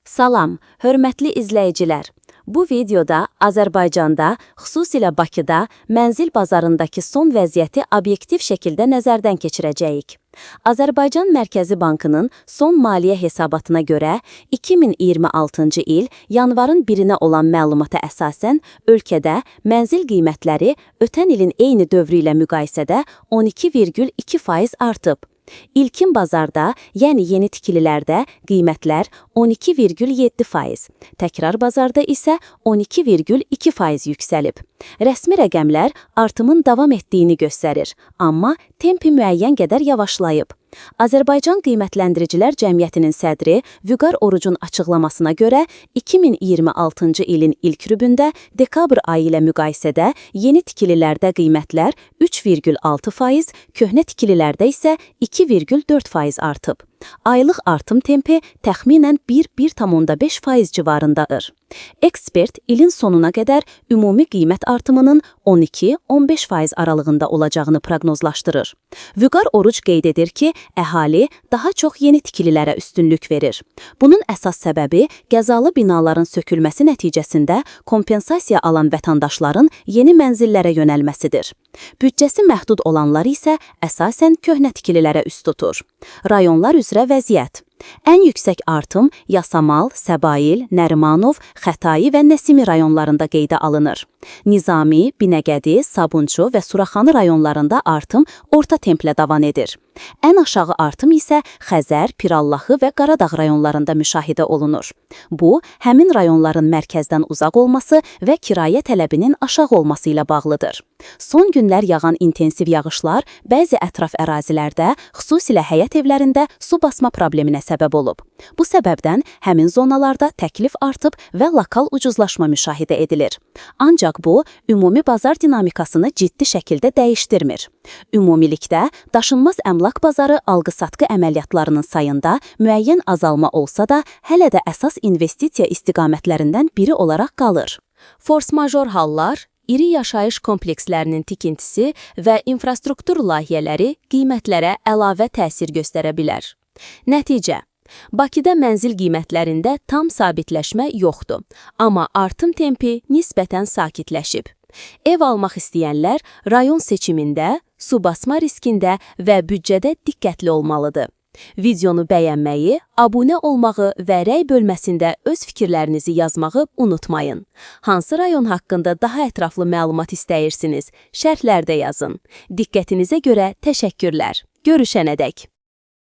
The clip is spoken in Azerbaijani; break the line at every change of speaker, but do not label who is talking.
Salam, hörmətli izləyicilər. Bu videoda Azərbaycanda, xüsusilə Bakıda, mənzil bazarındakı son vəziyyəti obyektiv şəkildə nəzərdən keçirəcəyik. Azərbaycan Mərkəzi Bankının son maliyyə hesabatına görə 2026-cı il yanvarın 1-nə olan məlumata əsasən ölkədə mənzil qiymətləri ötən ilin eyni dövrü ilə müqayisədə 12,2% artıb. İlkin bazarda, yəni yeni tikililərdə qiymətlər 12,7%, təkrar bazarda isə 12,2% yüksəlib. Rəsmi rəqəmlər artımın davam etdiyini göstərir, amma tempi müəyyən qədər yavaşlayıb. Azərbaycan Qiymətləndiricilər Cəmiyyətinin sədri Vüqar Orucun açıqlamasına görə 2026-cı ilin ilk rübündə dekabr ayı ilə müqayisədə yeni tikililərdə qiymətlər 3,6%, köhnə tikililərdə isə 2,4% artıb. Aylıq artım tempi təxminən 1,5% civarındadır. Ekspert ilin sonuna qədər ümumi qiymət artımının 12-15% aralığında olacağını proqnozlaşdırır. Vüqar Oruc qeyd edir ki, əhali daha çox yeni tikililərə üstünlük verir. Bunun əsas səbəbi qəzalı binaların sökülməsi nəticəsində kompensasiya alan vətəndaşların yeni mənzillərə yönəlməsidir. Büdcəsi məhdud olanlar isə əsasən köhnə tikililərə üst tutur. Rayonlar üzrə vəziyyət. Ən yüksək artım Yasamal, Səbail, Nərimanov, Xətai və Nəsimi rayonlarında qeydə alınır. Nizami, Binəqədi, Sabunçu və Suraxanı rayonlarında artım orta templə davam edir. Ən aşağı artım isə Xəzər, Pirallahı və Qaradağ rayonlarında müşahidə olunur. Bu, həmin rayonların mərkəzdən uzaq olması və kirayə tələbinin aşağı olması ilə bağlıdır. Son günlər yağan intensiv yağışlar bəzi ətraf ərazilərdə, xüsusilə həyət evlərində su basma probleminə səbəb olub. Bu səbəbdən həmin zonalarda təklif artıb və lokal ucuzlaşma müşahidə edilir. Ancaq bu, ümumi bazar dinamikasını ciddi şəkildə dəyişdirmir. Ümumilikdə, daşınmaz əmlak bazarı alqı-satqı əməliyyatlarının sayında müəyyən azalma olsa da, hələ də əsas investisiya istiqamətlərindən biri olaraq qalır. Fors-major hallar, iri yaşayış komplekslərinin tikintisi və infrastruktur layihələri qiymətlərə əlavə təsir göstərə bilər. Nəticə: Bakıda mənzil qiymətlərində tam sabitləşmə yoxdur, amma artım tempi nisbətən sakitləşib. Ev almaq istəyənlər rayon seçimində, su basma riskində və büdcədə diqqətli olmalıdır. Videonu bəyənməyi, abunə olmağı və rəy bölməsində öz fikirlərinizi yazmağı unutmayın. Hansı rayon haqqında daha ətraflı məlumat istəyirsiniz? Şərhlərdə yazın. Diqqətinizə görə təşəkkürlər. Görüşənədək.